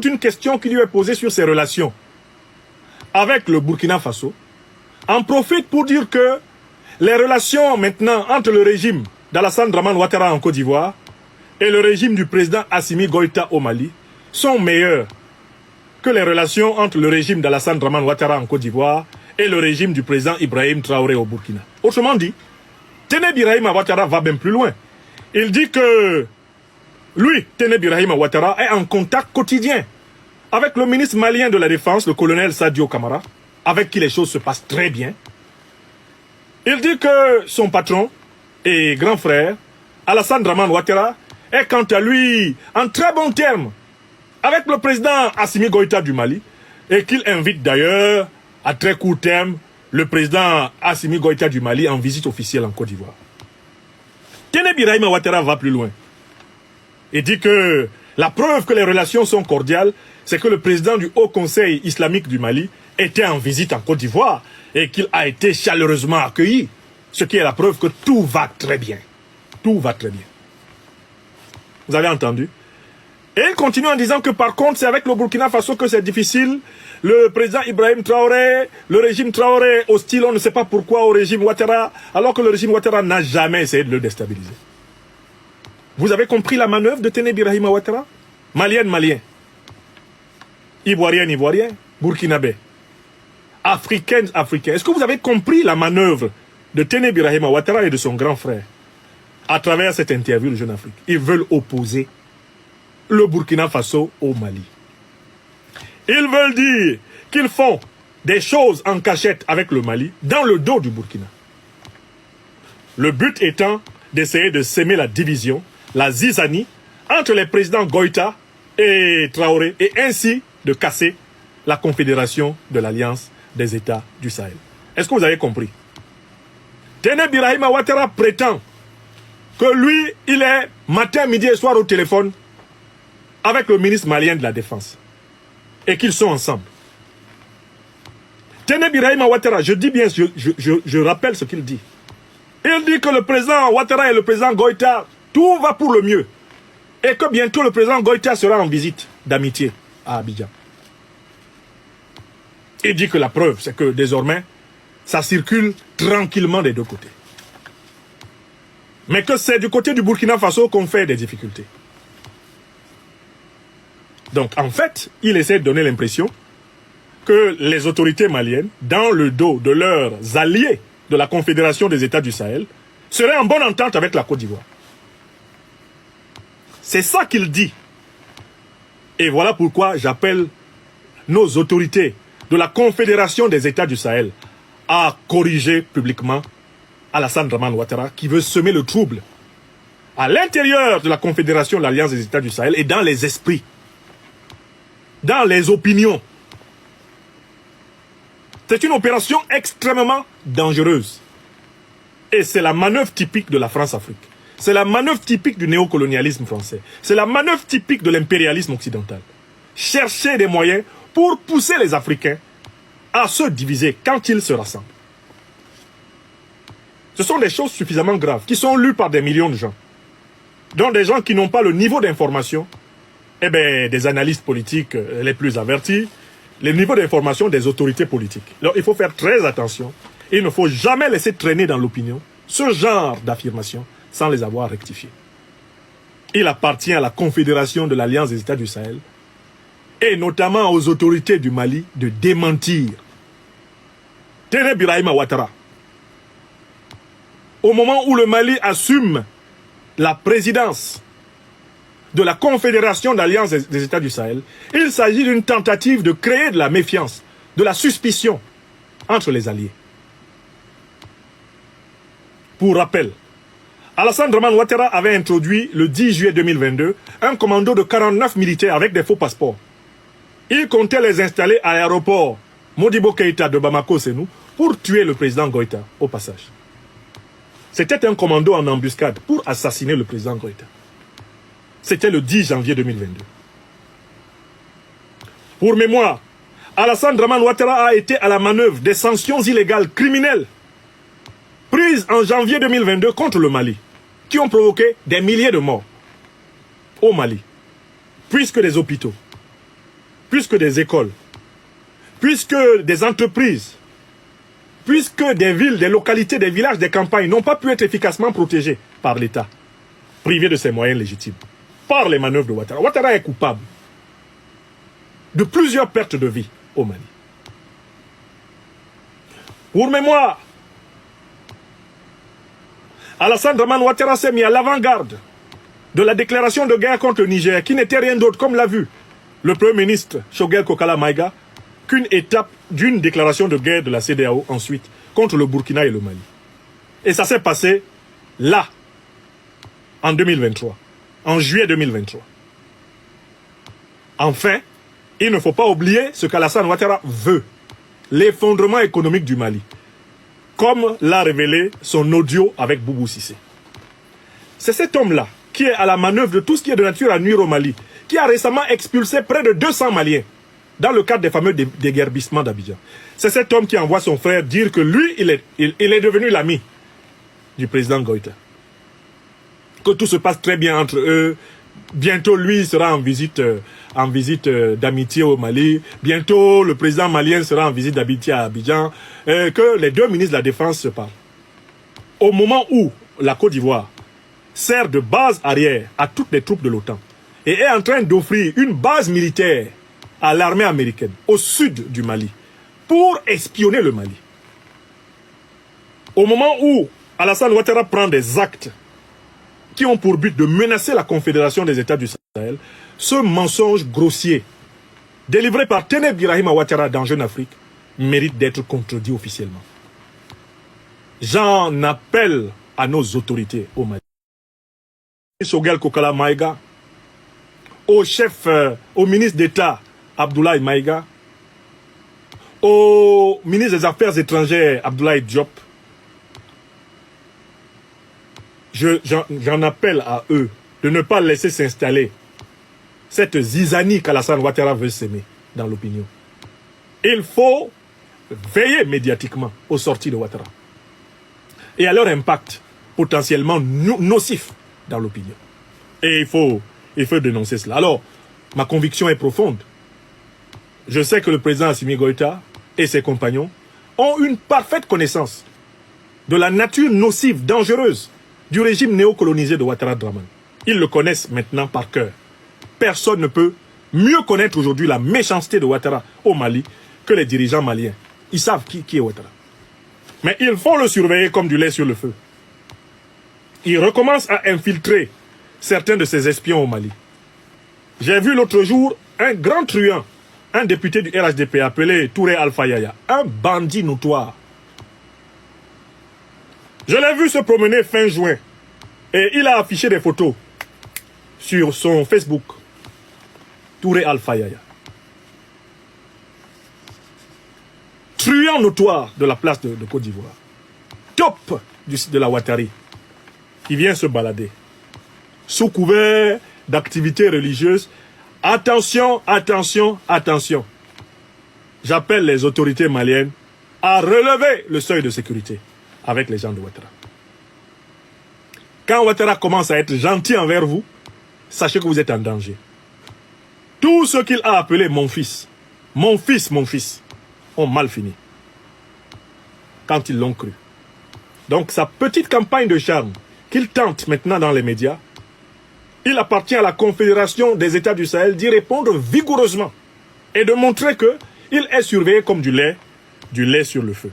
toute une question qui lui est posée sur ses relations avec le Burkina Faso, en profite pour dire que les relations maintenant entre le régime d'Alassane Dramane Ouattara en Côte d'Ivoire et le régime du président Assimi Goïta au Mali sont meilleures que les relations entre le régime d'Alassane Dramane Ouattara en Côte d'Ivoire et le régime du président Ibrahim Traoré au Burkina. Autrement dit, Tené Birahima Ouattara va bien plus loin. Il dit que lui, Tené Birahima Ouattara, est en contact quotidien avec le ministre malien de la Défense, le colonel Sadio Camara, avec qui les choses se passent très bien. Il dit que son patron et grand frère, Alassane Dramane Ouattara, est quant à lui en très bon terme avec le président Assimi Goïta du Mali et qu'il invite d'ailleurs à très court terme le président Assimi Goïta du Mali en visite officielle en Côte d'Ivoire. Tené Birahima Ouattara va plus loin et dit que la preuve que les relations sont cordiales, c'est que le président du Haut Conseil islamique du Mali était en visite en Côte d'Ivoire et qu'il a été chaleureusement accueilli, ce qui est la preuve que tout va très bien. Tout va très bien. Vous avez entendu? Et il continue en disant que par contre, c'est avec le Burkina Faso que c'est difficile. Le président Ibrahim Traoré, le régime Traoré hostile, on ne sait pas pourquoi au régime Ouattara, alors que le régime Ouattara n'a jamais essayé de le déstabiliser. Vous avez compris la manœuvre de Tené Birahima Ouattara? Malienne, malien. Ivoirienne, ivoirien. Burkinabé. Africaine, africain. Est-ce que vous avez compris la manœuvre de Tené Birahima Ouattara et de son grand frère à travers cette interview de Jeune Afrique? Ils veulent opposer le Burkina Faso au Mali. Ils veulent dire qu'ils font des choses en cachette avec le Mali dans le dos du Burkina. Le but étant d'essayer de s'aimer la division, la zizanie entre les présidents Goïta et Traoré et ainsi de casser la confédération de l'Alliance des États du Sahel. Est-ce que vous avez compris? Tené Birahima Ouattara prétend que lui, il est matin, midi et soir au téléphone avec le ministre malien de la Défense et qu'ils sont ensemble. Tené Birahima Ouattara, je dis bien, je rappelle ce qu'il dit. Il dit que le président Ouattara et le président Goïta, tout va pour le mieux. Et que bientôt le président Goïta sera en visite d'amitié à Abidjan. Il dit que la preuve, c'est que désormais, ça circule tranquillement des deux côtés. Mais que c'est du côté du Burkina Faso qu'on fait des difficultés. Donc, en fait, il essaie de donner l'impression que les autorités maliennes, dans le dos de leurs alliés de la Confédération des États du Sahel, seraient en bonne entente avec la Côte d'Ivoire. C'est ça qu'il dit. Et voilà pourquoi j'appelle nos autorités de la Confédération des États du Sahel à corriger publiquement Alassane Dramane Ouattara qui veut semer le trouble à l'intérieur de la Confédération de l'Alliance des États du Sahel et dans les esprits, dans les opinions. C'est une opération extrêmement dangereuse. Et c'est la manœuvre typique de la France-Afrique. C'est la manœuvre typique du néocolonialisme français. C'est la manœuvre typique de l'impérialisme occidental. Chercher des moyens pour pousser les Africains à se diviser quand ils se rassemblent. Ce sont des choses suffisamment graves qui sont lues par des millions de gens. Donc des gens qui n'ont pas le niveau d'information, des analystes politiques les plus avertis, le niveau d'information des autorités politiques. Alors il faut faire très attention. Il ne faut jamais laisser traîner dans l'opinion ce genre d'affirmations sans les avoir rectifiées. Il appartient à la Confédération de l'Alliance des États du Sahel et notamment aux autorités du Mali de démentir Tené Birahima Ouattara. Au moment où le Mali assume la présidence de la Confédération d'Alliance des États du Sahel, il s'agit d'une tentative de créer de la méfiance, de la suspicion entre les alliés. Pour rappel, Alassane Dramane Ouattara avait introduit le 10 juillet 2022 un commando de 49 militaires avec des faux passeports. Il comptait les installer à l'aéroport Modibo Keïta de Bamako-Sénou pour tuer le président Goïta au passage. C'était un commando en embuscade pour assassiner le président Goïta. C'était le 10 janvier 2022. Pour mémoire, Alassane Dramane Ouattara a été à la manœuvre des sanctions illégales criminelles prises en janvier 2022 contre le Mali, qui ont provoqué des milliers de morts au Mali, puisque des hôpitaux, puisque des écoles, puisque des entreprises, puisque des villes, des localités, des villages, des campagnes n'ont pas pu être efficacement protégées par l'État, privés de ses moyens légitimes, par les manœuvres de Ouattara. Ouattara est coupable de plusieurs pertes de vie au Mali. Pour mémoire, Alassane Dramane Ouattara s'est mis à l'avant-garde de la déclaration de guerre contre le Niger, qui n'était rien d'autre, comme l'a vu le Premier ministre Choguel Kokala Maïga, qu'une étape d'une déclaration de guerre de la CEDEAO ensuite contre le Burkina et le Mali. Et ça s'est passé là, en 2023, en juillet 2023. Enfin, il ne faut pas oublier ce qu'Alassane Ouattara veut, l'effondrement économique du Mali, comme l'a révélé son audio avec Boubou Cissé. C'est cet homme-là qui est à la manœuvre de tout ce qui est de nature à nuire au Mali, qui a récemment expulsé près de 200 Maliens dans le cadre des fameux déguerpissements d'Abidjan. C'est cet homme qui envoie son frère dire que lui, il est devenu l'ami du président Goïta. Que tout se passe très bien entre eux. Bientôt, lui sera en visite d'amitié au Mali. Bientôt, le président malien sera en visite d'amitié à Abidjan. Que les deux ministres de la Défense se parlent. Au moment où la Côte d'Ivoire sert de base arrière à toutes les troupes de l'OTAN et est en train d'offrir une base militaire à l'armée américaine au sud du Mali pour espionner le Mali. Au moment où Alassane Ouattara prend des actes qui ont pour but de menacer la Confédération des États du Sahel, ce mensonge grossier délivré par Téné Birahima Ouattara dans Jeune Afrique mérite d'être contredit officiellement. J'en appelle à nos autorités au Mali. Choguel Kokala Maïga, au chef, au ministre d'État Abdoulaye Maïga, au ministre des Affaires étrangères Abdoulaye Diop. J'en appelle à eux de ne pas laisser s'installer cette zizanie qu'Alassane Ouattara veut s'aimer dans l'opinion. Il faut veiller médiatiquement aux sorties de Ouattara et à leur impact potentiellement nocif dans l'opinion. Et il faut dénoncer cela. Alors, ma conviction est profonde. Je sais que le président Assimi Goïta et ses compagnons ont une parfaite connaissance de la nature nocive, dangereuse du régime néocolonisé de Ouattara Dramane. Ils le connaissent maintenant par cœur. Personne ne peut mieux connaître aujourd'hui la méchanceté de Ouattara au Mali que les dirigeants maliens. Ils savent qui est Ouattara. Mais il faut le surveiller comme du lait sur le feu. Il recommence à infiltrer certains de ses espions au Mali. J'ai vu l'autre jour un grand truand, un député du RHDP appelé Touré Alpha Yaya, un bandit notoire. Je l'ai vu se promener fin juin et il a affiché des photos sur son Facebook. Touré Alpha Yaya. Truand notoire de la place de Côte d'Ivoire. Top de la Ouattari qui vient se balader. Sous couvert d'activités religieuses. Attention, attention, attention. J'appelle les autorités maliennes à relever le seuil de sécurité avec les gens de Ouattara. Quand Ouattara commence à être gentil envers vous, sachez que vous êtes en danger. Tout ce qu'il a appelé mon fils, ont mal fini. Quand ils l'ont cru. Donc sa petite campagne de charme qu'il tente maintenant dans les médias, il appartient à la Confédération des États du Sahel d'y répondre vigoureusement et de montrer qu'il est surveillé comme du lait sur le feu.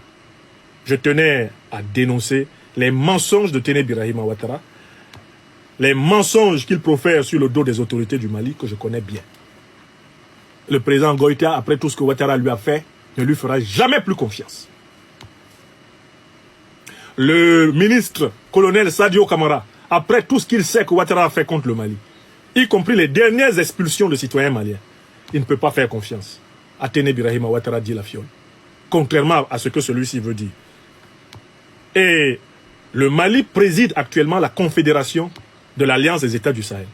Je tenais à dénoncer les mensonges de Téné Birahima Ouattara, les mensonges qu'il profère sur le dos des autorités du Mali que je connais bien. Le président Goïta, après tout ce que Ouattara lui a fait, ne lui fera jamais plus confiance. Le ministre colonel Sadio Kamara, après tout ce qu'il sait que Ouattara a fait contre le Mali, y compris les dernières expulsions de citoyens maliens, il ne peut pas faire confiance à Téné Birahima Ouattara dit la fiole, contrairement à ce que celui-ci veut dire. Et le Mali préside actuellement la Confédération de l'Alliance des États du Sahel.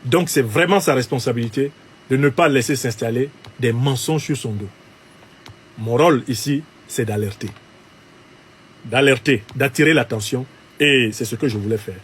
Donc c'est vraiment sa responsabilité de ne pas laisser s'installer des mensonges sur son dos. Mon rôle ici, c'est d'alerter, d'attirer l'attention, et c'est ce que je voulais faire.